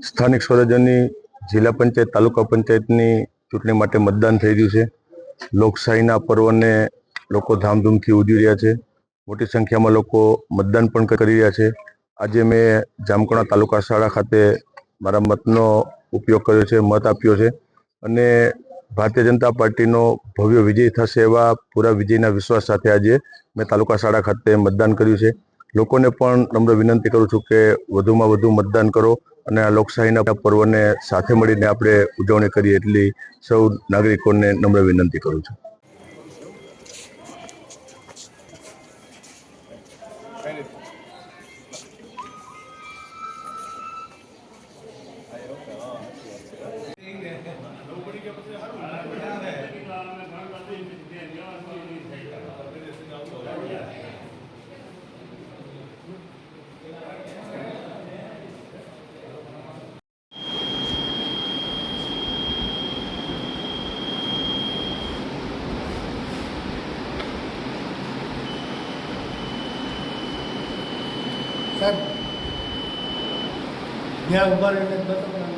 સ્થાનિક સ્વરાજ્યની જિલ્લા પંચાયત તાલુકા પંચાયતની ચૂંટણી માટે મતદાન થઈ રહ્યું છે। લોકશાહીના પર્વને લોકો ધામધૂમથી ઉજવી રહ્યા છે। મોટી સંખ્યામાં લોકો મતદાન પણ કરી રહ્યા છે। આજે મેં જામકંડોરણા તાલુકા શાળા ખાતે મારા મતનો ઉપયોગ કર્યો છે, મત આપ્યો છે અને ભારતીય જનતા પાર્ટીનો ભવ્ય વિજય થશે એવા પૂરા વિજયના વિશ્વાસ સાથે આજે મેં તાલુકા શાળા ખાતે મતદાન કર્યું છે। લોકોને પણ નમ્ર વિનંતી કરું છું કે વધુમાં વધુ મતદાન કરો અને આ લોકશાહીના પર્વને સાથે મળીને આપણે ઉજવણી કરીએ એટલી સૌ નાગરિકોને નમ્ર વિનંતી કરું છું। સાહેબ ત્યાં ઉભા રહીને બતાવો।